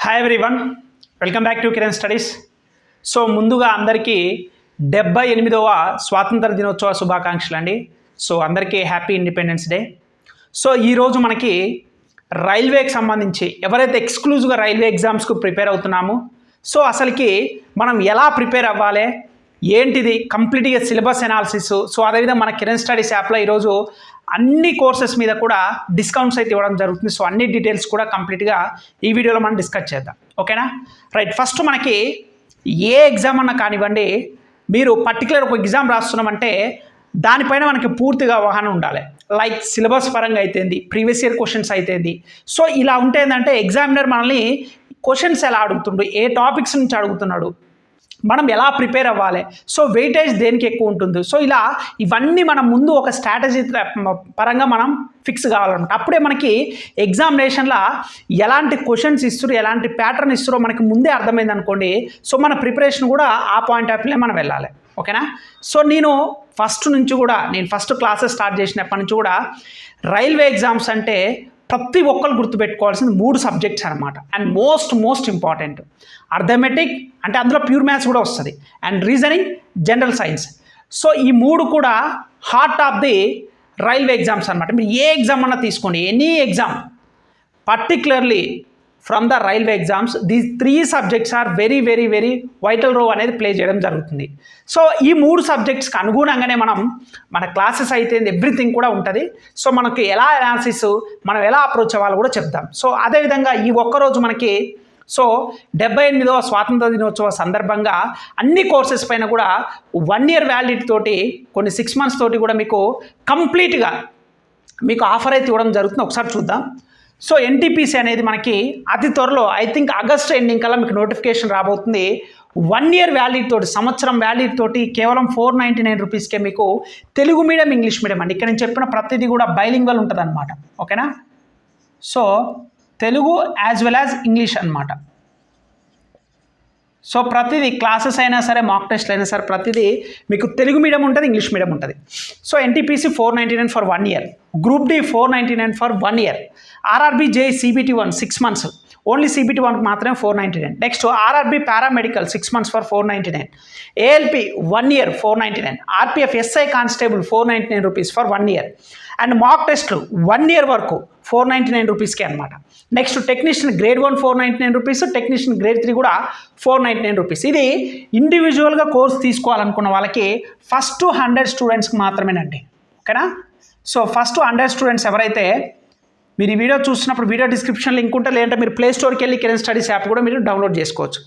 Hi everyone, welcome back to Kiran studies. So ముందుగా అందరికీ 78వ స్వాతంత్ర దినోత్సవ శుభాకాంక్షలు అండి. సో అందరికీ హ్యాపీ ఇండిపెండెన్స్ డే. సో ఈరోజు మనకి రైల్వేకి సంబంధించి ఎవరైతే ఎక్స్క్లూజివ్గా రైల్వే ఎగ్జామ్స్కు ప్రిపేర్ అవుతున్నామో సో అసలుకి మనం ఎలా ప్రిపేర్ అవ్వాలి, ఏంటిది కంప్లీట్గా సిలబస్ అనాలిసిస్. సో అదేవిధంగా మన కిరణ్ స్టడీస్ యాప్లో ఈరోజు అన్ని కోర్సెస్ మీద కూడా డిస్కౌంట్స్ అయితే ఇవ్వడం జరుగుతుంది. సో అన్ని డీటెయిల్స్ కూడా కంప్లీట్గా ఈ వీడియోలో మనం డిస్కస్ చేద్దాం, ఓకేనా? రైట్, ఫస్ట్ మనకి ఏ ఎగ్జామ్ అన్నా కానివ్వండి, మీరు పర్టికులర్ ఒక ఎగ్జామ్ రాస్తున్నామంటే దానిపైన మనకి పూర్తిగా అవగాహన ఉండాలి. లైక్ సిలబస్ పరంగా అయితేంది, ప్రీవియస్ ఇయర్ క్వశ్చన్స్ అయితేంది. సో ఇలా ఉంటే ఏంటంటే ఎగ్జామినర్ మనల్ని క్వశ్చన్స్ ఎలా అడుగుతుండు, ఏ టాపిక్స్ నుంచి అడుగుతున్నాడు, మనం ఎలా ప్రిపేర్ అవ్వాలి, సో వెయిటేజ్ దేనికి ఎక్కువ ఉంటుంది. సో ఇలా ఇవన్నీ మనం ముందు ఒక స్ట్రాటజీ పరంగా మనం ఫిక్స్ కావాలన్నమాట. అప్పుడే మనకి ఎగ్జామినేషన్లో ఎలాంటి క్వశ్చన్స్ ఇస్తారో, ఎలాంటి ప్యాటర్న్ ఇస్తారో మనకి ముందే అర్థమైంది అనుకోండి. సో మన ప్రిపరేషన్ కూడా ఆ పాయింట్ ఆఫ్ వ్యూలో మనం వెళ్ళాలి, ఓకేనా? సో నేను ఫస్ట్ క్లాసెస్ స్టార్ట్ చేసినప్పటి నుంచి కూడా రైల్వే ఎగ్జామ్స్ అంటే ప్రతి ఒక్కరు గుర్తుపెట్టుకోవాల్సింది 3 సబ్జెక్ట్స్ అనమాట. అండ్ మోస్ట్ ఇంపార్టెంట్ అర్థమెటిక్, అంటే అందులో ప్యూర్ మ్యాథ్స్ కూడా వస్తుంది, and reasoning, general science. So ఈ 3 కూడా heart of the railway exams అనమాట. మీరు ఏ ఎగ్జామ్ అన్నా తీసుకోండి, any exam, particularly from the railway exams these 3 subjects are very vital role అనేది ప్లే చేయడం జరుగుతుంది. సో ఈ 3 సబ్జెక్ట్స్కి అనుగుణంగానే మన క్లాసెస్ అయితే ఎవ్రీథింగ్ కూడా ఉంటుంది. సో మనకి ఎలా అనాలిసిస్, మనం ఎలా అప్రోచ్ అవ్వాలో కూడా చెప్తాం. సో అదేవిధంగా ఈ ఒక్కరోజు మనకి 78వ స్వాతంత్ర దినోత్సవ సందర్భంగా అన్ని కోర్సెస్ పైన కూడా 1 year వ్యాలిడిటీ తోటి, కొన్ని 6 months తోటి కూడా మీకు కంప్లీట్గా మీకు ఆఫర్ అయితే ఇవ్వడం జరుగుతుంది. ఒకసారి చూద్దాం. సో ఎన్టీపీసీ అనేది మనకి అతి త్వరలో, ఐ థింక్ ఆగస్ట్ ఎండింగ్ కల్లా మీకు నోటిఫికేషన్ రాబోతుంది. 1 year వ్యాలిడిటీ తోటి, సంవత్సరం వ్యాలిడిటీ తోటి కేవలం 499 రూపీస్కే మీకు తెలుగు మీడియం, ఇంగ్లీష్ మీడియం అండి. ఇక్కడ నేను చెప్పిన ప్రతిదీ కూడా బైలింగ్వల్ ఉంటుంది అనమాట, ఓకేనా? So Telugu as well as English అనమాట. సో ప్రతిదీ క్లాసెస్ అయినా సరే, మాక్ టెస్ట్లు అయినా సరే, ప్రతిదీ మీకు తెలుగు మీడియం ఉంటుంది, ఇంగ్లీష్ మీడియం ఉంటుంది. So NTPC 499 for 1 year, group D 499 for 1 year, RRB J CBT 1 6 months, only CBT 1 మాత్రమే 499. Next RRB paramedical 6 months for 499, ALP 1 year 499, RPF SI constable 499 rupees for 1 year, and మాక్ టెస్ట్లు 1 year వరకు 499 రూపీస్కే అనమాట. Next technician grade 1 499 rupees, technician grade 3 కూడా 499 rupees. ఇది ఇండివిజువల్గా course తీసుకోవాలనుకున్న వాళ్ళకి first 100 స్టూడెంట్స్కి మాత్రమేనండి, ఓకేనా? సో ఫస్ట్ 100 స్టూడెంట్స్ ఎవరైతే, మీరు ఈ వీడియో చూసినప్పుడు వీడియో డిస్క్రిప్షన్ లింక్ ఉంటే, లేదంటే మీరు ప్లే స్టోర్కి వెళ్ళి కిరణ్ స్టడీస్ యాప్ కూడా మీరు డౌన్లోడ్ చేసుకోవచ్చు.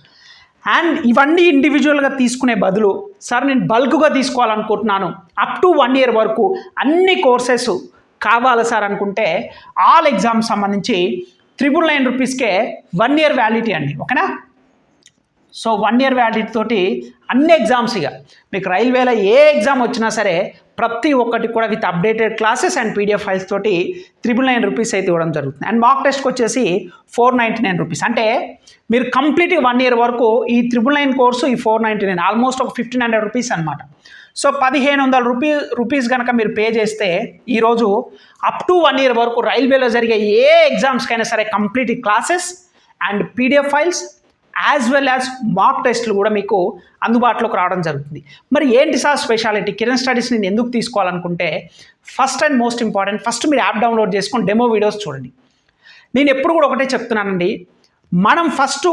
అండ్ ఇవన్నీ ఇండివిజువల్గా తీసుకునే బదులు, సార్ నేను బల్క్గా తీసుకోవాలనుకుంటున్నాను, అప్ టు 1 year వరకు అన్ని కోర్సెస్ కావాలి సార్ అనుకుంటే, ఆల్ ఎగ్జామ్స్ సంబంధించి 999 రూపీస్కే 1 year వ్యాలిడిటీ అండి, ఓకేనా? సో 1 year వ్యాలిడిటీ తోటి అన్ని ఎగ్జామ్స్, ఇక మీకు రైల్వేలో ఏ ఎగ్జామ్ వచ్చినా సరే ప్రతి ఒక్కటి కూడా with updated classes and PDF files తోటి 999 రూపీస్ అయితే ఇవ్వడం జరుగుతుంది. అండ్ మాక్ టెస్ట్కి వచ్చేసి 499 రూపీస్. అంటే మీరు కంప్లీట్గా 1 year వరకు ఈ 999 కోర్సు, ఈ 499, ఆల్మోస్ట్ ఒక 1500 రూపీస్ అనమాట. సో 1500 రూపీస్ కనుక మీరు పే చేస్తే ఈరోజు అప్ టు 1 year వరకు రైల్వేలో జరిగే ఏ ఎగ్జామ్స్కైనా సరే complete classes and PDF files as well as mock టెస్ట్లు కూడా మీకు అందుబాటులోకి రావడం జరుగుతుంది. మరి ఏంటి సార్ స్పెషాలిటీ, కిరణ్ స్టడీస్ నేను ఎందుకు తీసుకోవాలనుకుంటే, first and most important, first మీరు యాప్ డౌన్లోడ్ చేసుకొని డెమో వీడియోస్ చూడండి. నేను ఎప్పుడు కూడా ఒకటే చెప్తున్నానండి, మనం ఫస్ట్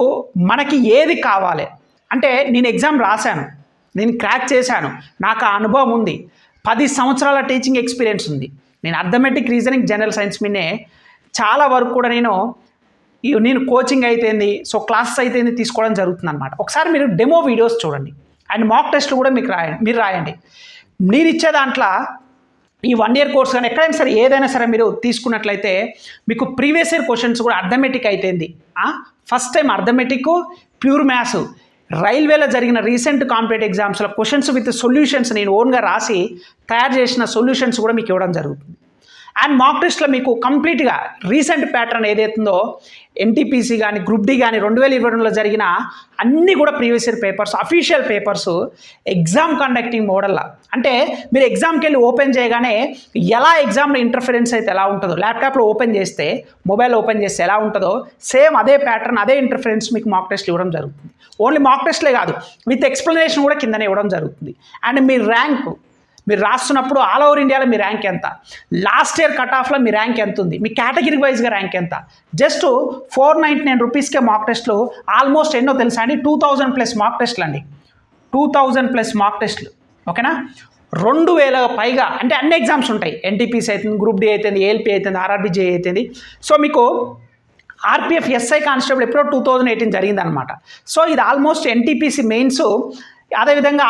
మనకి ఏది కావాలి అంటే, నేను ఎగ్జామ్ రాశాను, నేను క్రాక్ చేశాను, నాకు ఆ అనుభవం ఉంది, 10 సంవత్సరాల టీచింగ్ ఎక్స్పీరియన్స్ ఉంది, నేను అర్థమెటిక్, రీజనింగ్, జనరల్ సైన్స్ మీదే చాలా వరకు కూడా నేను కోచింగ్ అయితేంది, సో క్లాసెస్ అయితేంది తీసుకోవడం జరుగుతుంది అనమాట. ఒకసారి మీరు డెమో వీడియోస్ చూడండి, అండ్ మాక్ టెస్ట్లు కూడా మీరు రాయండి. నేను ఇచ్చే దాంట్లో ఈ 1 year కోర్స్ కానీ ఎక్కడైనా సరే, ఏదైనా సరే మీరు తీసుకున్నట్లయితే మీకు ప్రీవియస్ ఇయర్ క్వశ్చన్స్ కూడా అర్థమెటిక్ అయితేంది, first time arithmetic, pure maths, రైల్వేలో జరిగిన రీసెంట్ కాంపిటేటివ్ ఎగ్జామ్స్లో క్వశ్చన్స్ విత్ సొల్యూషన్స్ నేను ఓన్గా రాసి తయారు చేసిన సొల్యూషన్స్ కూడా మీకు ఇవ్వడం జరుగుతుంది. అండ్ మాక్ టెస్ట్లో మీకు కంప్లీట్గా రీసెంట్ ప్యాటర్న్ ఏదైతుందో ఎన్టీపీసీ కానీ గ్రూప్ డి కానీ 2022లో జరిగిన అన్నీ కూడా previous year papers official papers exam conducting మోడల్లా అంటే మీరు ఎగ్జామ్కి వెళ్ళి ఓపెన్ చేయగానే ఎలా ఎగ్జామ్లో ఇంటర్ఫరెన్స్ అయితే ఎలా ఉంటుందో ల్యాప్టాప్లో ఓపెన్ చేస్తే మొబైల్ ఓపెన్ చేస్తే ఎలా ఉంటుందో సేమ్ అదే ప్యాటర్న్ అదే ఇంటర్ఫరెన్స్ మీకు మాక్ టెస్ట్లు ఇవ్వడం జరుగుతుంది. ఓన్లీ మాక్ టెస్ట్లే కాదు విత్ ఎక్స్ప్లెనేషన్ కూడా కిందనే ఇవ్వడం జరుగుతుంది. అండ్ మీ ర్యాంక్ మీరు రాస్తున్నప్పుడు ఆల్ ఓవర్ ఇండియాలో మీ ర్యాంక్ ఎంత, లాస్ట్ ఇయర్ కట్ ఆఫ్లో మీ ర్యాంక్ ఎంత ఉంది, మీ కేటగిరీ వైజ్గా ర్యాంక్ ఎంత, జస్ట్ 499 రూపీస్కే మాక్ టెస్ట్లు ఆల్మోస్ట్ ఎన్నో తెలుసా అండి 2000+ మాక్ టెస్ట్లు అండి 2000+ మాక్ టెస్ట్లు ఓకేనా 2000 పైగా అంటే అన్ని ఎగ్జామ్స్ ఉంటాయి ఎన్టీపీసీ అవుతుంది గ్రూప్ డి అవుతుంది ఏఎల్పీ అవుతుంది ఆర్ఆర్బీజే అవుతుంది. సో మీకు ఆర్పిఎఫ్ ఎస్ఐ కానిస్టేబుల్ ఎప్పుడో 2018 జరిగిందనమాట. సో ఇది ఆల్మోస్ట్ ఎన్టీపీసీ మెయిన్స్ అదేవిధంగా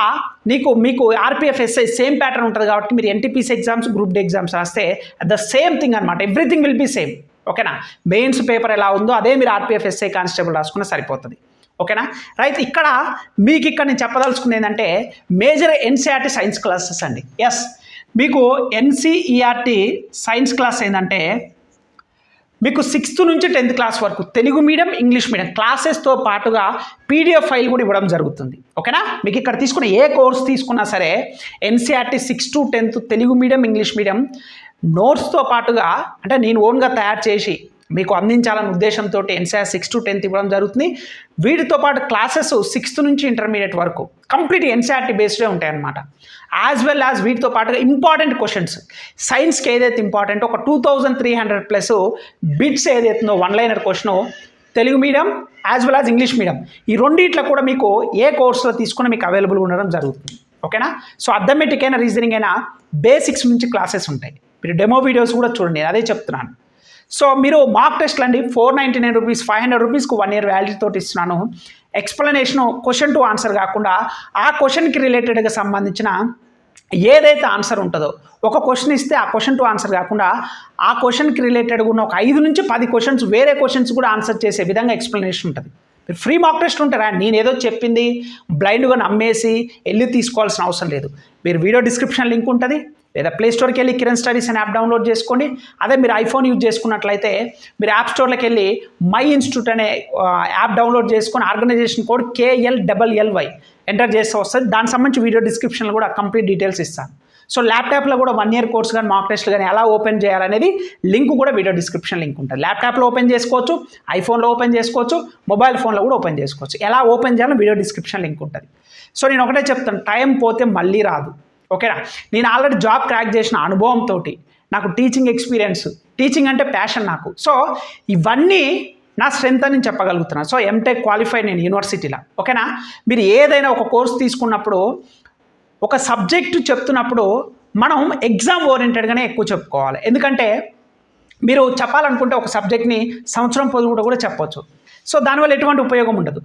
మీకు ఆర్పిఎఫ్ ఎస్ఐ సేమ్ ప్యాటర్న్ ఉంటుంది కాబట్టి మీరు NTPC exams group D exams రాస్తే ద సేమ్ థింగ్ అనమాట ఎవ్రీథింగ్ విల్ బీ సేమ్ ఓకేనా. మెయిన్స్ పేపర్ ఎలా ఉందో అదే మీరు ఆర్పిఎఫ్ ఎస్ఐ కానిస్టేబుల్ రాసుకున్నా సరిపోతుంది ఓకేనా. రైట్ ఇక్కడ నేను చెప్పదలుచుకునేది ఏంటంటే మేజర్ ఎన్సీఆర్టీ సైన్స్ క్లాసెస్ అండి. ఎస్ మీకు ఎన్సీఈఆర్టీ సైన్స్ క్లాస్ ఏంటంటే మీకు 6th నుంచి 10th క్లాస్ వరకు తెలుగు మీడియం ఇంగ్లీష్ మీడియం క్లాసెస్తో పాటుగా పీడిఎఫ్ ఫైల్ కూడా ఇవ్వడం జరుగుతుంది ఓకేనా. మీకు ఇక్కడ తీసుకున్న ఏ కోర్స్ తీసుకున్నా సరే NCERT 6 to 10th Telugu medium English medium నోట్స్తో పాటుగా అంటే నేను ఓన్గా తయారు చేసి మీకు అందించాలన్న ఉద్దేశంతో ఎన్సీఆర్ 6 to 10th ఇవ్వడం జరుగుతుంది. వీటితో పాటు క్లాసెస్ 6th నుంచి ఇంటర్మీడియట్ వరకు కంప్లీట్ ఎన్సీఆర్టీ బేస్డే ఉంటాయన్నమాట. యాజ్ వెల్ యాజ్ వీటితో పాటుగా ఇంపార్టెంట్ క్వశ్చన్స్ సైన్స్కి ఏదైతే ఇంపార్టెంట్ ఒక 2300+ బిట్స్ ఏదైతుందో 1-liner question Telugu medium as well as English medium ఈ రెండిట్లో కూడా మీకు ఏ కోర్సులో తీసుకున్నా మీకు అవైలబుల్ ఉండడం జరుగుతుంది ఓకేనా. సో అథమెటిక్ అయినా రీజనింగ్ అయినా బేసిక్స్ నుంచి క్లాసెస్ ఉంటాయి. మీరు డెమో వీడియోస్ కూడా చూడండి అదే చెప్తున్నాను. సో మీరు మాక్ టెస్ట్లు అండి 499 రూపీస్ 500 రూపీస్కి 1 year వ్యాలిడిటీ తోటి ఇస్తున్నాను. ఎక్స్ప్లెనేషను క్వశ్చన్ టు ఆన్సర్ కాకుండా ఆ క్వశ్చన్కి రిలేటెడ్గా సంబంధించిన ఏదైతే ఆన్సర్ ఉంటుందో ఒక క్వశ్చన్ ఇస్తే ఆ క్వశ్చన్ టు ఆన్సర్ కాకుండా ఆ క్వశ్చన్కి రిలేటెడ్గా ఉన్న ఒక 5 నుంచి 10 క్వశ్చన్స్ వేరే క్వశ్చన్స్ కూడా ఆన్సర్ చేసే విధంగా ఎక్స్ప్లెనేషన్ ఉంటుంది. మీరు ఫ్రీ మాక్ టెస్ట్ ఉంటారా నేను ఏదో చెప్పింది బ్లైండ్గా నమ్మేసి వెళ్ళి తీసుకోవాల్సిన అవసరం లేదు. మీరు వీడియో డిస్క్రిప్షన్ లింక్ ఉంటుంది లేదా ప్లే స్టోర్కి వెళ్ళి కిరణ్ స్టడీస్ అనే యాప్ డౌన్లోడ్ చేసుకోండి. అదే మీరు ఐఫోన్ యూజ్ చేసుకున్నట్లయితే మీరు యాప్ స్టోర్లోకి వెళ్ళి మై ఇన్స్టిట్యూట్ అనే యాప్ డౌన్లోడ్ చేసుకొని ఆర్గనైజేషన్ కోడ్ KLLLY ఎంటర్ చేస్తే వస్తుంది. దానికి సంబంధించి వీడియో డిస్క్రిప్షన్లో కూడా కంప్లీట్ డీటెయిల్స్ ఇస్తాను. సో ల్యాప్టాప్లో కూడా 1 year కోర్స్ కానీ మాక్ టెస్ట్లు కానీ ఎలా ఓపెన్ చేయాలనేది లింక్ కూడా వీడియో డిస్క్రిప్షన్ లింక్ ఉంటుంది. ల్యాప్టాప్లో ఓపెన్ చేసుకోవచ్చు, ఐఫోన్లో ఓపెన్ చేసుకోవచ్చు, మొబైల్ ఫోన్లో కూడా ఓపెన్ చేసుకోవచ్చు. ఎలా ఓపెన్ చేయాలో వీడియో డిస్క్రిప్షన్ లింక్ ఉంటుంది. సో నేను ఒకటే చెప్తాను టైం పోతే మళ్ళీ రాదు ఓకేనా. నేను ఆల్రెడీ జాబ్ క్రాక్ చేసిన అనుభవంతో నాకు టీచింగ్ ఎక్స్పీరియన్స్ టీచింగ్ అంటే ప్యాషన్ నాకు. సో ఇవన్నీ నా స్ట్రెంత్ అని చెప్పగలుగుతున్నాను. సో ఎంటెక్ క్వాలిఫైడ్ నేను యూనివర్సిటీలో ఓకేనా. మీరు ఏదైనా ఒక కోర్స్ తీసుకున్నప్పుడు ఒక సబ్జెక్టు చెప్తున్నప్పుడు మనం ఎగ్జామ్ ఓరియంటెడ్గానే ఎక్కువ చెప్పుకోవాలి. ఎందుకంటే మీరు చెప్పాలనుకుంటే ఒక సబ్జెక్ట్ని సంవత్సరం పొడుగునా కూడా చెప్పవచ్చు. సో దానివల్ల ఎటువంటి ఉపయోగం ఉండదు.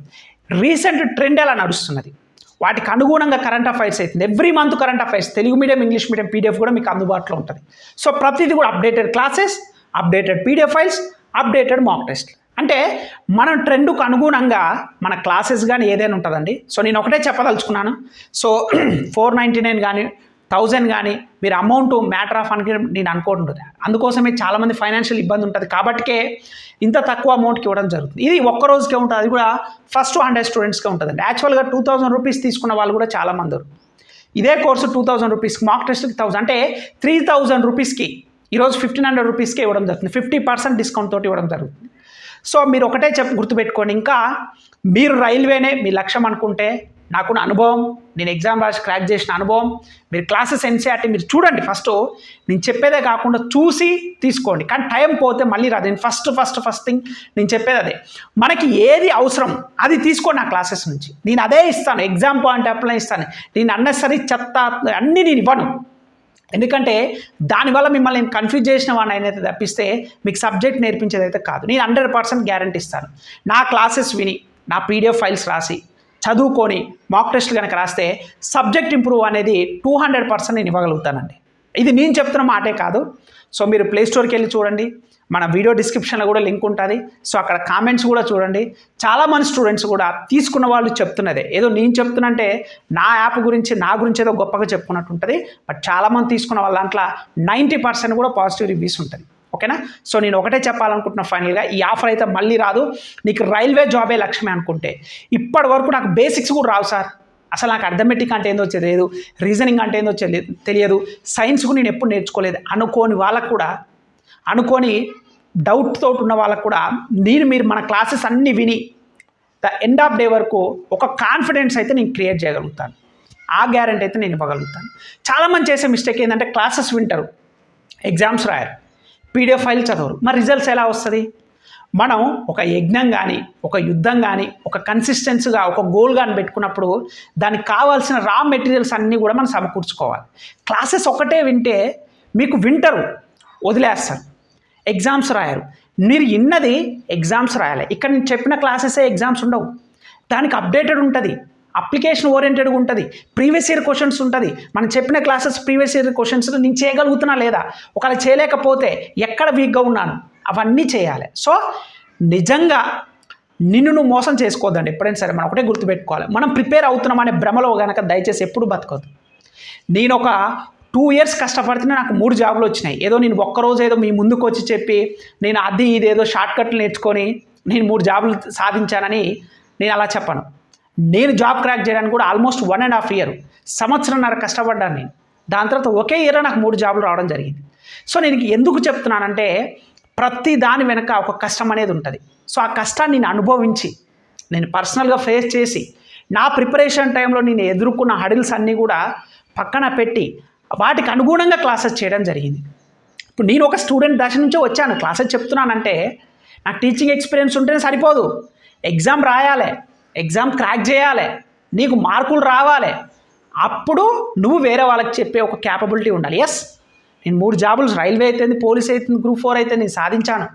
రీసెంట్ ట్రెండ్ ఎలా నడుస్తున్నది వాటికి అనుగుణంగా కరెంట్ అఫైర్స్ అవుతుంది. Every month current affairs Telugu medium English medium PDF కూడా మీకు అందుబాటులో ఉంటుంది. సో ప్రతిదీ కూడా updated classes updated PDF files updated mock test అంటే మన ట్రెండ్కు అనుగుణంగా మన క్లాసెస్ కానీ ఏదైనా ఉంటుందండి. సో నేను ఒకటే చెప్పదలుచుకున్నాను. సో 499 కానీ 1000 కానీ మీరు అమౌంట్ మ్యాటర్ ఆఫ్ అని నేను అనుకుంటుంది. అందుకోసమే చాలామంది ఫైనాన్షియల్ ఇబ్బంది ఉంటుంది కాబట్టికే ఇంత తక్కువ అమౌంట్కి ఇవ్వడం జరుగుతుంది. ఇది ఒక్క రోజుకే ఉంటుంది. అది కూడా ఫస్ట్ 100 స్టూడెంట్స్కే ఉంటుందండి. యాక్చువల్గా 2000 రూపీస్ తీసుకున్న వాళ్ళు కూడా చాలామంది ఇదే కోర్సు 2000 రూపీస్కి మాక్ టెస్ట్కి 1000 అంటే 3000 రూపీస్కి ఈరోజు 1500 రూపీస్కే ఇవ్వడం జరుగుతుంది. 50% డిస్కౌంట్ తోటి ఇవ్వడం జరుగుతుంది. సో మీరు ఒకటే గుర్తుపెట్టుకోండి. ఇంకా మీరు రైల్వేనే మీ లక్ష్యం అనుకుంటే నాకున్న అనుభవం నేను ఎగ్జామ్ రాసి క్రాక్ చేసిన అనుభవం మీరు క్లాసెస్ ఎన్సీఆర్టీ మీరు చూడండి. ఫస్ట్ నేను చెప్పేదే కాకుండా చూసి తీసుకోండి. కానీ టైం పోతే మళ్ళీ రాదు. నేను ఫస్ట్ థింగ్ నేను చెప్పేది అదే మనకి ఏది అవసరం అది తీసుకోండి నా క్లాసెస్ నుంచి. నేను అదే ఇస్తాను. ఎగ్జామ్ పాయింట్ అప్లై ఇస్తాను. నేను అన్నెసరీ చెత్త అన్నీ నేను ఇవ్వను. ఎందుకంటే దానివల్ల మిమ్మల్ని నేను కన్ఫ్యూజ్ చేసిన వాడిని అయితే తప్పిస్తే మీకు సబ్జెక్ట్ నేర్పించేది అయితే కాదు. నేను 100% గ్యారంటీ ఇస్తాను. నా క్లాసెస్ విని నా పీడిఎఫ్ ఫైల్స్ రాసి చదువుకొని మాక్ టెస్ట్లు కనుక రాస్తే సబ్జెక్ట్ ఇంప్రూవ్ అనేది 200% నేను ఇవ్వగలుగుతానండి. ఇది నేను చెప్తున్న మాటే కాదు. సో మీరు ప్లే స్టోర్కి వెళ్ళి చూడండి, మన వీడియో డిస్క్రిప్షన్లో కూడా లింక్ ఉంటుంది. సో అక్కడ కామెంట్స్ కూడా చూడండి. చాలామంది స్టూడెంట్స్ కూడా తీసుకున్న వాళ్ళు చెప్తున్నదే, ఏదో నేను చెప్తున్నంటే నా యాప్ గురించి నా గురించి ఏదో గొప్పగా చెప్పుకున్నట్టు ఉంటుంది. బట్ చాలామంది తీసుకున్న వాళ్ళ దాంట్లో 90% కూడా పాజిటివ్ రివ్యూస్ ఉంటుంది. ఓకేనా? సో నేను ఒకటే చెప్పాలనుకుంటున్నా ఫైనల్గా, ఈ ఆఫర్ అయితే మళ్ళీ రాదు. నీకు రైల్వే జాబే లక్ష్యమే అనుకుంటే ఇప్పటి వరకు నాకు బేసిక్స్ కూడా రావు సార్, అసలు నాకు అర్థమెటిక్ అంటే ఏందో తెలియదు, రీజనింగ్ అంటే ఏందో తెలియదు, సైన్స్ కూడా నేను ఎప్పుడు నేర్చుకోలేదు అనుకోని వాళ్ళకు కూడా, అనుకోని డౌట్ తోటి ఉన్న వాళ్ళకు కూడా మీరు మన క్లాసెస్ అన్నీ విని ద ఎండ్ ఆఫ్ డే వరకు ఒక కాన్ఫిడెన్స్ అయితే నేను క్రియేట్ చేయగలుగుతాను. ఆ గ్యారెంటీ అయితే నేను ఇవ్వగలుగుతాను. చాలామంది చేసే మిస్టేక్ ఏంటంటే క్లాసెస్ వింటారు, ఎగ్జామ్స్ రాయరు, పీడిఎఫ్ ఫైల్ చదవరు, మరి రిజల్ట్స్ ఎలా వస్తుంది? మనం ఒక యజ్ఞం కానీ, ఒక యుద్ధం కానీ, ఒక కన్సిస్టెన్సీగా ఒక గోల్ కానీ పెట్టుకున్నప్పుడు దానికి కావాల్సిన రా మెటీరియల్స్ అన్నీ కూడా మనం సమకూర్చుకోవాలి. క్లాసెస్ ఒకటే వింటే మీకు వింటరు, వదిలేస్తారు, ఎగ్జామ్స్ రాయరు. మీరు ఇన్నది ఎగ్జామ్స్ రాయాలి. ఇక్కడ నేను చెప్పిన క్లాసెసే ఎగ్జామ్స్ ఉండవు, దానికి అప్డేటెడ్ ఉంటుంది, అప్లికేషన్ ఓరియంటెడ్గా ఉంటుంది, ప్రీవియస్ ఇయర్ క్వశ్చన్స్ ఉంటుంది. మనం చెప్పిన క్లాసెస్ ప్రీవియస్ ఇయర్ క్వశ్చన్స్ నేను చేయగలుగుతున్నా లేదా, ఒకవేళ చేయలేకపోతే ఎక్కడ వీక్గా ఉన్నాను, అవన్నీ చేయాలి. సో నిజంగా నిన్ను నువ్వు మోసం చేసుకోవద్దండి ఎప్పుడైనా సరే. మనం ఒకటే గుర్తుపెట్టుకోవాలి, మనం ప్రిపేర్ అవుతున్నామనే భ్రమలో కనుక దయచేసి ఎప్పుడు బతకదు. నేను ఒక 2 years కష్టపడితేనే నాకు 3 జాబులు వచ్చినాయి. ఏదో నేను ఒక్కరోజు ఏదో మీ ముందుకు వచ్చి చెప్పి నేను అది ఇదేదో షార్ట్ కట్లు నేర్చుకొని నేను 3 జాబులు సాధించానని నేను అలా చెప్పను. నేను జాబ్ క్రాక్ చేయడానికి కూడా ఆల్మోస్ట్ 1.5 year, సంవత్సరంన్నర కష్టపడ్డాను నేను. దాని తర్వాత ఒకే ఇయర్ నాకు 3 జాబులు రావడం జరిగింది. సో నేను ఎందుకు చెప్తున్నానంటే ప్రతి దాని వెనక ఒక కష్టం అనేది ఉంటుంది. సో ఆ కష్టాన్ని నేను అనుభవించి, నేను పర్సనల్గా ఫేస్ చేసి, నా ప్రిపరేషన్ టైంలో నేను ఎదుర్కొన్న హడిల్స్ అన్నీ కూడా పక్కన పెట్టి వాటికి అనుగుణంగా క్లాసెస్ చేయడం జరిగింది. ఇప్పుడు నేను ఒక స్టూడెంట్ దశ నుంచే వచ్చాను, క్లాసెస్ చెప్తున్నానంటే నాకు టీచింగ్ ఎక్స్పీరియన్స్ ఉంటేనే సరిపోదు. ఎగ్జామ్ రాయాలి, ఎగ్జామ్ క్రాక్ చేయాలి, నీకు మార్కులు రావాలి, అప్పుడు నువ్వు వేరే వాళ్ళకి చెప్పే ఒక క్యాపబిలిటీ ఉండాలి. ఎస్, నేను 3 జాబులు, రైల్వే అయితేంది, పోలీస్ అయితుంది, గ్రూప్ 4 అయితే నేను సాధించాను.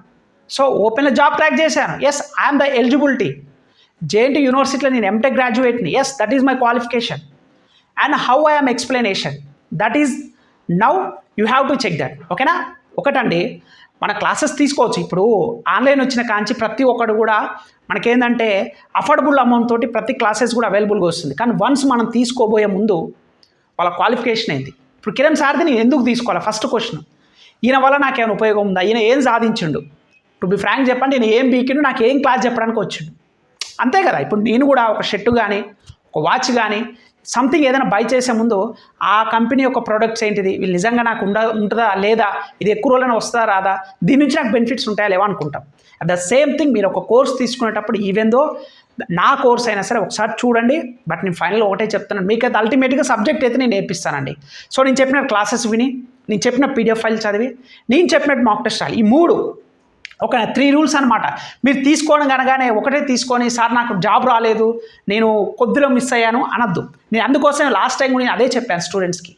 సో ఓపెన్లో జాబ్ క్రాక్ చేశాను. Yes, I'm the eligibility. JNT యూనివర్సిటీలో నేను ఎంటెక్ గ్రాడ్యుయేట్ని. Yes, that is my qualification and how I'm explanation, that is now you have to check that. ఓకేనా? ఒకటండి, మన క్లాసెస్ తీసుకోవచ్చు. ఇప్పుడు ఆన్లైన్ వచ్చిన కాంచి ప్రతి ఒక్కడు కూడా మనకేంటంటే అఫోర్డబుల్ అమౌంట్ తోటి ప్రతి క్లాసెస్ కూడా అవైలబుల్గా వస్తుంది. కానీ వన్స్ మనం తీసుకోబోయే ముందు వాళ్ళ క్వాలిఫికేషన్ ఏంటి? ఇప్పుడు కిరణ్ సార్ది నేను ఎందుకు తీసుకోవాలి? ఫస్ట్ క్వశ్చన్, ఈయన వల్ల నాకేమైనా ఉపయోగం ఉందా, ఈయన ఏం సాధించిండు, టు బి ఫ్రాంక్ చెప్పండి, నేను ఏం బీకిండు, నాకు ఏం క్లాస్ చెప్పడానికి వచ్చిండు, అంతే కదా. ఇప్పుడు నేను కూడా ఒక షర్టు కానీ, ఒక వాచ్ కానీ, సంథింగ్ ఏదైనా బై చేసే ముందు ఆ కంపెనీ యొక్క ప్రొడక్ట్స్ ఏంటిది, వీళ్ళు నిజంగా నాకు ఉంటుందా లేదా, ఇది ఎక్కువ రోజులైనా వస్తుందా రాదా, దీని నుంచి నాకు బెనిఫిట్స్ ఉంటాయా లేవా అనుకుంటాం. అట్ ద సేమ్ థింగ్ మీరు ఒక కోర్స్ తీసుకునేటప్పుడు ఈవెందో నా కోర్స్ అయినా సరే ఒకసారి చూడండి. బట్ నేను ఫైనల్గా ఒకటే చెప్తున్నాను, మీకైతే అల్టిమేట్గా సబ్జెక్ట్ అయితే నేను నేర్పిస్తానండి. సో నేను చెప్పిన క్లాసెస్ విని, నేను చెప్పిన పీడిఎఫ్ ఫైల్ చదివి, నేను చెప్పినట్టు మాక్ టెస్ట్ రాయాలి. ఈ 3 ఒక 3 రూల్స్ అనమాట. మీరు తీసుకోవడం కనగానే ఒకటే తీసుకొని సార్ నాకు జాబ్ రాలేదు, నేను కొద్దిలో మిస్ అయ్యాను అనద్దు. నేను అందుకోసం లాస్ట్ టైం కూడా నేను అదే చెప్పాను స్టూడెంట్స్కి,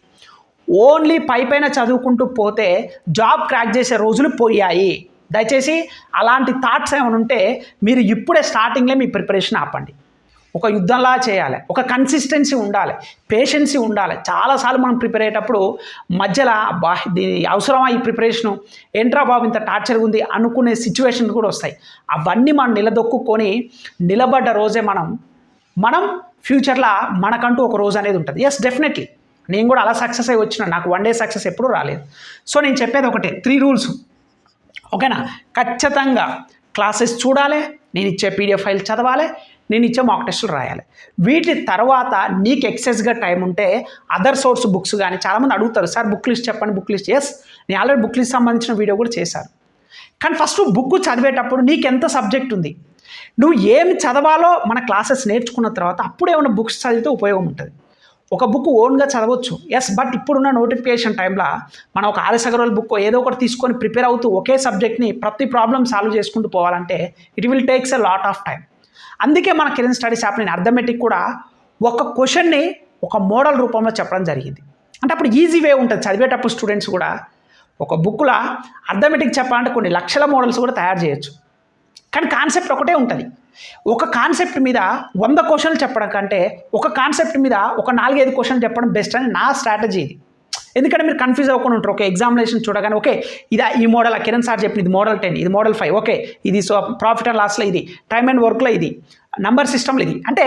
ఓన్లీ పైన చదువుకుంటూ పోతే జాబ్ క్రాక్ చేసే రోజులు పోయాయి. దయచేసి అలాంటి థాట్స్ ఏమైనా ఉంటే మీరు ఇప్పుడే స్టార్టింగ్లో మీ ప్రిపరేషన్ ఆపండి. ఒక యుద్ధంలా చేయాలి, ఒక కన్సిస్టెన్సీ ఉండాలి, పేషెన్సీ ఉండాలి. చాలాసార్లు మనం ప్రిపేర్ అయ్యేటప్పుడు మధ్యలో దీని అవసరమా ఈ ప్రిపరేషను, ఏంట్రా బాబు ఇంత టార్చర్గా ఉంది అనుకునే సిచ్యువేషన్స్ కూడా వస్తాయి. అవన్నీ మనం నిలదొక్కుని నిలబడ్డ రోజే మనం ఫ్యూచర్లో మనకంటూ ఒక రోజు అనేది ఉంటుంది. ఎస్, డెఫినెట్లీ నేను కూడా అలా సక్సెస్ అయ్యి వచ్చిన, నాకు 1 day సక్సెస్ ఎప్పుడూ రాలేదు. సో నేను చెప్పేది ఒకటే, 3 రూల్స్. ఓకేనా? ఖచ్చితంగా క్లాసెస్ చూడాలి, నేను ఇచ్చే పీడిఎఫ్ ఫైల్ చదవాలి, నేను ఇచ్చే మాక్ టెస్టులు రాయాలి. వీటి తర్వాత నీకు ఎక్సెస్గా టైం ఉంటే అదర్ సోర్స్ బుక్స్ కానీ, చాలామంది అడుగుతారు సార్ బుక్ లిస్ట్ చెప్పండి, బుక్ లిస్ట్. ఎస్, నేను ఆల్రెడీ బుక్ లిస్ట్ సంబంధించిన వీడియో కూడా చేశాను. కానీ ఫస్ట్ బుక్ చదివేటప్పుడు నీకు ఎంత సబ్జెక్ట్ ఉంది, నువ్వు ఏమి చదవాలో మన క్లాసెస్ నేర్చుకున్న తర్వాత అప్పుడు ఏమైనా బుక్స్ చదివితే ఉపయోగం ఉంటుంది. ఒక బుక్ ఓన్గా చదవచ్చు. ఎస్, బట్ ఇప్పుడున్న నోటిఫికేషన్ టైంలో మనం ఒక ఆర్ఎస్ అగర్వాల్ బుక్ ఏదో ఒకటి తీసుకొని ప్రిపేర్ అవుతూ ఒకే సబ్జెక్ట్ని ప్రతి ప్రాబ్లం సాల్వ్ చేసుకుంటూ పోవాలంటే it will takes a lot of time. అందుకే మన కిరణ్ స్టడీస్ యాప్ నేను అర్థమెటిక్ కూడా ఒక క్వశ్చన్ని ఒక మోడల్ రూపంలో చెప్పడం జరిగింది. అంటే అప్పుడు ఈజీ వే ఉంటుంది చదివేటప్పుడు. స్టూడెంట్స్ కూడా ఒక బుక్లో అర్థమెటిక్ చెప్పాలంటే కొన్ని లక్షల మోడల్స్ కూడా తయారు చేయొచ్చు. కానీ కాన్సెప్ట్ ఒకటే ఉంటుంది. ఒక కాన్సెప్ట్ మీద 100 క్వశ్చన్లు చెప్పడం కంటే ఒక కాన్సెప్ట్ మీద ఒక 4-5 క్వశ్చన్లు చెప్పడం బెస్ట్ అని నా స్ట్రాటజీ ఇది. ఎందుకంటే మీరు కన్ఫ్యూజ్ అవ్వకుండా ఉంటారు. ఓకే, ఎగ్జామినేషన్ చూడగానే ఓకే ఇది ఈ మోడల్ కిరణ్ సార్ చెప్పింది, ఇది మోడల్ 10, ఇది మోడల్ 5, ఓకే ఇది సో ప్రాఫిట్ అండ్ లాస్లో ఇది, టైమ్ అండ్ వర్క్లో ఇది, నంబర్ సిస్టమ్లో ఇది. అంటే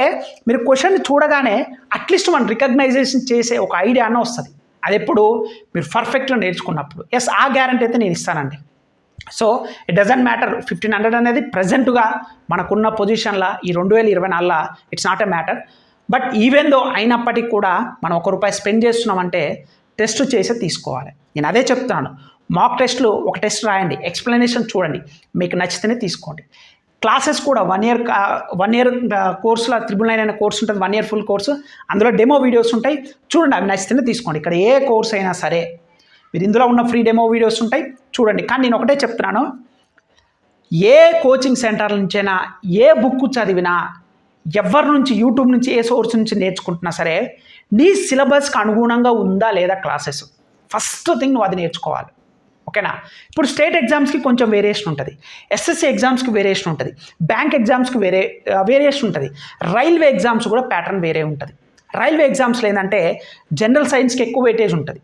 మీరు క్వశ్చన్ చూడగానే అట్లీస్ట్ మనం రికగ్నైజేషన్ చేసే ఒక ఐడియా అన్న వస్తుంది. అది ఎప్పుడు మీరు పర్ఫెక్ట్గా నేర్చుకున్నప్పుడు. ఎస్, ఆ గ్యారంటీ అయితే నేను ఇస్తానండి. సో ఇట్ డజంట్ మ్యాటర్ 1500 అనేది ప్రజెంట్గా మనకున్న పొజిషన్లో ఈ 2024 it's not a matter. But even though అయినప్పటికీ కూడా మనం ₹1 స్పెండ్ చేస్తున్నామంటే టెస్ట్ చేసే తీసుకోవాలి. నేను అదే చెప్తున్నాను. మాక్ టెస్ట్లు ఒక టెస్ట్ రాయండి, ఎక్స్ప్లెనేషన్ చూడండి, మీకు నచ్చితేనే తీసుకోండి. క్లాసెస్ కూడా 1 ఇయర్ కోర్సులో 999 అనే కోర్స్ ఉంటుంది, 1 ఇయర్ ఫుల్ కోర్సు. అందులో డెమో వీడియోస్ ఉంటాయి, చూడండి, అవి నచ్చితేనే తీసుకోండి. ఇక్కడ ఏ కోర్స్ అయినా సరే మీరు ఇందులో ఉన్న ఫ్రీ డెమో వీడియోస్ ఉంటాయి, చూడండి. కానీ నేను ఒకటే చెప్తున్నాను, ఏ కోచింగ్ సెంటర్ నుంచైనా ఏ బుక్ చదివినా, ఎవరి నుంచి యూట్యూబ్ నుంచి ఏ సోర్స్ నుంచి నేర్చుకుంటున్నా సరే నీ సిలబస్కి అనుగుణంగా ఉందా లేదా క్లాసెస్, ఫస్ట్ థింగ్ నువ్వు అది నేర్చుకోవాలి. ఓకేనా? ఇప్పుడు స్టేట్ ఎగ్జామ్స్కి కొంచెం వేరియేషన్ ఉంటుంది, ఎస్ఎస్సి ఎగ్జామ్స్కి వేరియేషన్ ఉంటుంది, బ్యాంక్ ఎగ్జామ్స్కి వేరియేషన్ ఉంటుంది, రైల్వే ఎగ్జామ్స్ కూడా ప్యాటర్న్ వేరే ఉంటుంది. రైల్వే ఎగ్జామ్స్లో ఏంటంటే జనరల్ సైన్స్కి ఎక్కువ వెయిటేజ్ ఉంటుంది.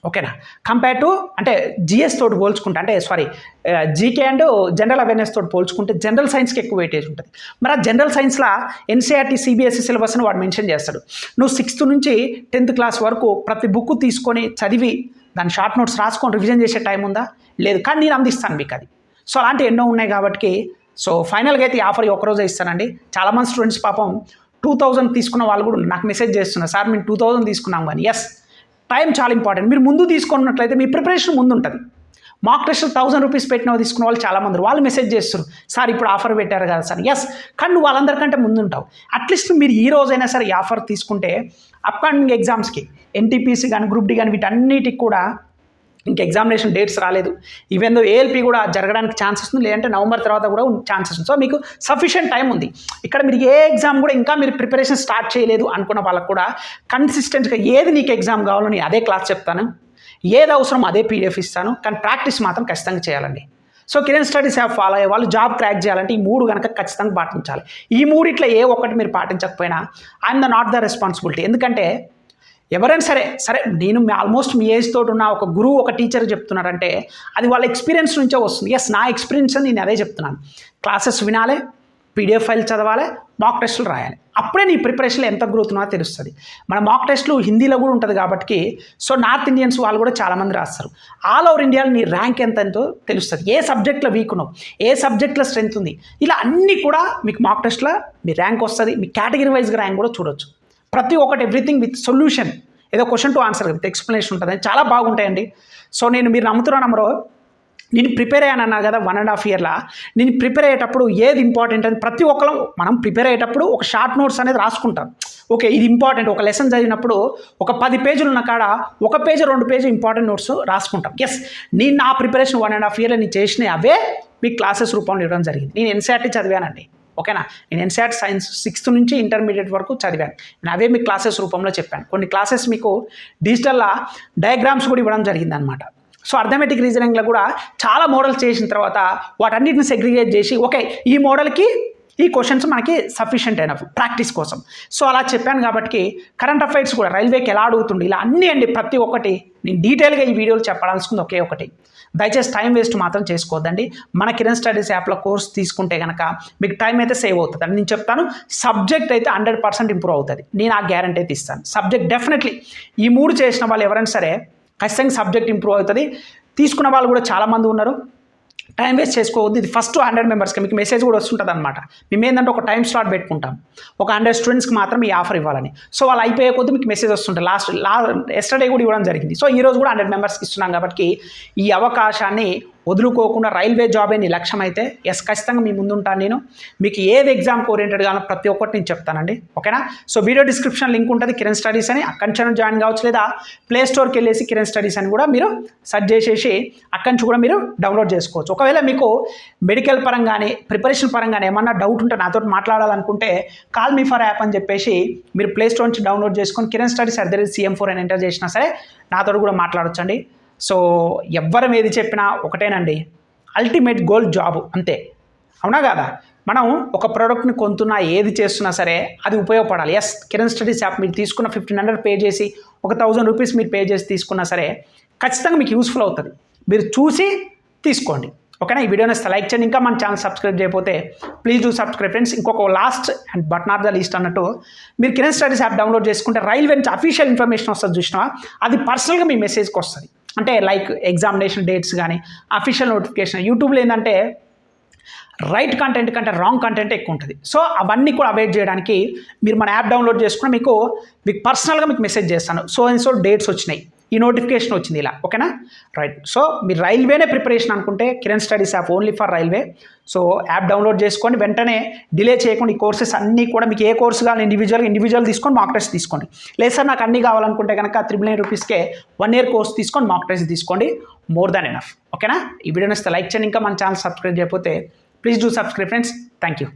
ఓకేనా? కంపేర్ టు అంటే జిఎస్ తోటి పోల్చుకుంటే, అంటే sorry GK and general awareness తోటి పోల్చుకుంటే జనరల్ సైన్స్కి ఎక్కువ వెయిటేజ్ ఉంటుంది. మరి ఆ జనరల్ సైన్స్లో ఎన్సీఆర్టీ సిబిఎస్ఈ సిలబస్ని వాడు మెన్షన్ చేస్తాడు. నువ్వు 6th నుంచి 10th క్లాస్ వరకు ప్రతి బుక్ తీసుకొని చదివి దాని షార్ట్ నోట్స్ రాసుకొని రివిజన్ చేసే టైం ఉందా? లేదు. కానీ నేను అందిస్తాను మీకు అది. సో అలాంటి ఎన్నో ఉన్నాయి కాబట్టి సో ఫైనల్గా అయితే ఈ ఆఫర్ ఒక్కరోజే ఇస్తానండి. చాలామంది స్టూడెంట్స్ పాపం 2000 తీసుకున్న వాళ్ళు కూడా నాకు మెసేజ్ చేస్తున్నారు, సార్ మేము 2000 తీసుకున్నాం కానీ. ఎస్, టైం చాలా ఇంపార్టెంట్. మీరు ముందు తీసుకున్నట్లయితే మీ ప్రిపరేషన్ ముందు ఉంటుంది. మాక్ టెస్ట్ ₹1000 పెట్టిన తీసుకున్న వాళ్ళు చాలామంది వాళ్ళు మెసేజ్ చేస్తారు, సార్ ఇప్పుడు ఆఫర్ పెట్టారు కదా సార్. ఎస్, కానీ నువ్వు వాళ్ళందరికంటే ముందు ఉంటావు. అట్లీస్ట్ మీరు ఈ రోజైనా సరే ఈ ఆఫర్ తీసుకుంటే అప్కమింగ్ ఎగ్జామ్స్కి ఎన్టీపీసీ కానీ గ్రూప్ డి కానీ వీటన్నిటికి కూడా ఇంకా ఎగ్జామినేషన్ డేట్స్ రాలేదు, ఈవెన్ దో ఏఎల్పీ కూడా జరగడానికి ఛాన్సెస్ ఉంది, లేదంటే నవంబర్ తర్వాత కూడా ఛాన్సెస్ ఉంది. సో మీకు సఫిషియెంట్ టైం ఉంది. ఇక్కడ మీరు ఏ ఎగ్జామ్ కూడా ఇంకా మీరు ప్రిపరేషన్ స్టార్ట్ చేయలేదు అనుకున్న వాళ్ళకు కూడా కన్సిస్టెంట్గా ఏది నీకు ఎగ్జామ్ కావాలో నేను అదే క్లాస్ చెప్తాను, ఏది అవసరం అదే పీడిఎఫ్ ఇస్తాను, కానీ ప్రాక్టీస్ మాత్రం ఖచ్చితంగా చేయాలండి. So Kiran studies app follow అయ్యే వాళ్ళు జాబ్ క్రాక్ చేయాలంటే ఈ 3 కనుక ఖచ్చితంగా పాటించాలి. ఈ 3 ఇట్లా ఏ ఒక్కటి మీరు పాటించకపోయినా ఐఎమ్ నాట్ ద రెస్పాన్సిబిలిటీ. ఎందుకంటే ఎవరైనా సరే నేను ఆల్మోస్ట్ మీ ఏజ్ తోటి ఉన్న ఒక గురువు ఒక టీచర్ చెప్తున్నారంటే అది వాళ్ళ ఎక్స్పీరియన్స్ నుంచే వస్తుంది. ఎస్, నా ఎక్స్పీరియన్స్ అని నేను అదే చెప్తున్నాను. క్లాసెస్ వినాలి, పీడిఎఫ్ ఫైల్ చదవాలి, మాక్ టెస్టులు రాయాలి. అప్పుడే నీ ప్రిపరేషన్లో ఎంత గ్రోత్ ఉన్నదో తెలుస్తుంది. మన మాక్ టెస్టులు హిందీలో కూడా ఉంటుంది కాబట్టి సో నార్త్ ఇండియన్స్ వాళ్ళు కూడా చాలామంది రాస్తారు. ఆల్ ఓవర్ ఇండియాలో నీ ర్యాంక్ ఎంతో తెలుస్తుంది, ఏ సబ్జెక్ట్లో వీక్ ఉన్నావు, ఏ సబ్జెక్ట్లో స్ట్రెంత్ ఉంది, ఇలా అన్నీ కూడా మీకు మాక్ టెస్ట్లో మీ ర్యాంక్ వస్తుంది. మీ కేటగిరీ వైజ్గా ర్యాంక్ కూడా చూడొచ్చు. ప్రతి ఒక్కటి ఎవ్రీథింగ్ విత్ సొల్యూషన్, ఏదో question to answer with explanation ఉంటుంది, చాలా బాగుంటాయండి. సో మీరు నమ్ముతున్నా నేను ప్రిపేర్ అయ్యాను అన్నా కదా 1.5 ఇయర్లా. నేను ప్రిపేర్ అయ్యేటప్పుడు ఏది ఇంపార్టెంట్ అని ప్రతి ఒక్కరు మనం ప్రిపేర్ అయ్యేటప్పుడు ఒక షార్ట్ నోట్స్ అనేది రాసుకుంటాం. ఓకే, ఇది ఇంపార్టెంట్. ఒక లెసన్ చదివినప్పుడు ఒక 10 పేజీలు ఉన్న కాడ 1 పేజీ 2 పేజీ ఇంపార్టెంట్ నోట్స్ రాసుకుంటాం. ఎస్, నేను నా ప్రిపరేషన్ 1.5 ఇయర్లో నేను చేసినవి అవే మీకు క్లాసెస్ రూపంలో ఇవ్వడం జరిగింది. నేను ఎన్సీఆర్టీ చదివానండి. ఓకేనా? నేను ఎన్సీఆర్టీ సైన్స్ 6th నుంచి ఇంటర్మీడియట్ వరకు చదివాను. నేను అవే మీకు క్లాసెస్ రూపంలో చెప్పాను. కొన్ని క్లాసెస్ మీకు డిజిటల్ డయాగ్రామ్స్ కూడా ఇవ్వడం జరిగింది అనమాట. సో అర్థమెటిక్ రీజనింగ్లో కూడా చాలా మోడల్స్ చేసిన తర్వాత వాటన్నిటిని సెగ్రిగేట్ చేసి ఓకే ఈ మోడల్కి ఈ క్వశ్చన్స్ మనకి సఫిషియెంట్ అయినవి ప్రాక్టీస్ కోసం. సో అలా చెప్పాను కాబట్టి కరెంట్ అఫైర్స్ కూడా రైల్వేకి ఎలా అడుగుతుంది ఇలా అన్నీ అండి. ప్రతి ఒక్కటి నేను డీటెయిల్గా ఈ వీడియోలో చెప్పాల్సింది ఒకే ఒకటి. దయచేసి టైం వేస్ట్ మాత్రం చేసుకోవద్దండి. మన కిరణ్ స్టడీస్ యాప్లో కోర్స్ తీసుకుంటే కనుక మీకు టైం అయితే సేవ్ అవుతుంది అని నేను చెప్తాను. సబ్జెక్ట్ అయితే 100% ఇంప్రూవ్ అవుతుంది, నేను ఆ గ్యారంటీ అయితే ఇస్తాను. సబ్జెక్ట్ డెఫినెట్లీ ఈ 3 చేసిన వాళ్ళు ఎవరైనా సరే ఖచ్చితంగా సబ్జెక్ట్ ఇంప్రూవ్ అవుతుంది. తీసుకున్న వాళ్ళు కూడా చాలామంది ఉన్నారు. టైం వేస్ట్ చేసుకోవద్దు. ఇది ఫస్ట్ 100 మెంబర్స్కి మీకు మెసేజ్ కూడా వస్తుంటుంది అనమాట. మేము ఏంటంటే ఒక టైం స్లాట్ పెట్టుకుంటాం, ఒక 100 స్టూడెంట్స్కి మాత్రం ఈ ఆఫర్ ఇవ్వాలని. సో వాళ్ళు అయిపోయే కొద్దీ మీకు మెసేజ్ వస్తుంటుంది. ఎస్టర్డే కూడా ఇవ్వడం జరిగింది. సో ఈరోజు కూడా 100 మెంబర్స్కి ఇస్తున్నాం కాబట్టి ఈ అవకాశాన్ని వదులుకోకుండా రైల్వే జాబే నీ లక్ష్యం అయితే ఎస్ ఖచ్చితంగా మీ ముందు ఉంటాను నేను. మీకు ఏది ఎగ్జామ్కి ఓరియంటెడ్ కావాలో ప్రతి ఒక్కటి నేను చెప్తానండి. ఓకేనా? సో వీడియో డిస్క్రిప్షన్ లింక్ ఉంటుంది కిరణ్ స్టడీస్ అని, అక్కడి నుంచి జాయిన్ కావచ్చు, లేదా ప్లే స్టోర్కి వెళ్ళేసి కిరణ్ స్టడీస్ అని కూడా మీరు సెర్చ్ చేసేసి అక్కడి నుంచి కూడా మీరు డౌన్లోడ్ చేసుకోవచ్చు. ఒకవేళ మీకు మెడికల్ పరంగానే ప్రిపరేషన్ పరంగానే ఏమన్నా డౌట్ ఉంటే నాతో మాట్లాడాలనుకుంటే కాల్ మీ ఫర్ యాప్ అని చెప్పేసి మీరు ప్లే స్టోర్ నుంచి డౌన్లోడ్ చేసుకొని కిరణ్ స్టడీస్ @CM4 అని ఎంటర్ చేసినా సరే నాతో కూడా మాట్లాడొచ్చండి. సో ఎవ్వరం ఏది చెప్పినా ఒకటేనండి, అల్టిమేట్ గోల్ జాబ్ అంతే. అవునా కాదా? మనం ఒక ప్రోడక్ట్ని కొంటున్నా ఏది చేస్తున్నా సరే అది ఉపయోగపడాలి. ఎస్, కిరణ్ స్టడీస్ యాప్ మీరు తీసుకున్న 1500 పే చేసి ఒక 1000 రూపీస్ మీరు పే చేసి తీసుకున్నా సరే ఖచ్చితంగా మీకు యూస్ఫుల్ అవుతుంది. మీరు చూసి తీసుకోండి. ఓకేనా? ఈ వీడియోని లైక్ చేయండి. ఇంకా మన ఛానల్ సబ్స్క్రైబ్ చేయకపోతే ప్లీజ్ డూ సబ్స్క్రైబ్ ఫ్రెండ్స్. ఇంకొక last and but not the least అన్నట్టు, మీరు కిరణ్ స్టడీస్ యాప్ డౌన్లోడ్ చేసుకుంటే రైల్వే నుంచి అఫీషియల్ ఇన్ఫర్మేషన్ వస్తుంది చూసినా, అది పర్సనల్గా మీ మెసేజ్కి వస్తుంది. అంటే లైక్ ఎగ్జామినేషన్ డేట్స్ కానీ అఫీషియల్ నోటిఫికేషన్. యూట్యూబ్లో ఏంటంటే రైట్ కంటెంట్ కంటే రాంగ్ కంటెంట్ ఎక్కువ ఉంటుంది. సో అవన్నీ కూడా అవాయిడ్ చేయడానికి మీరు మన యాప్ డౌన్లోడ్ చేసుకుని మీకు పర్సనల్గా మీకు మెసేజ్ చేస్తాను. సో అండ్ సో డేట్స్ వచ్చినాయి, ఈ నోటిఫికేషన్ వచ్చింది ఇలా. ఓకేనా? రైట్. సో మీరు రైల్వేనే ప్రిపరేషన్ అనుకుంటే Kiran studies app only for railway. So app download చేసుకోండి, వెంటనే డిలే చేయకుండా ఈ కోర్సెస్ అన్నీ కూడా మీకు ఏ కోర్సు కావాలి ఇండివిజువల్ తీసుకొని మాక్ టెస్ట్ తీసుకోండి. లేదు సార్ నాకు అన్నీ కావాలనుకుంటే కనుక 999 రూపీస్కే 1 year కోర్స్ తీసుకొని మాక్ టెస్ట్ తీసుకోండి. More than enough. ఓకేనా? ఈ వీడియోని లైక్ చేయండి. ఇంకా మన ఛానల్ సబ్స్క్రైబ్ చేయకపోతే please do subscribe friends. Thank you.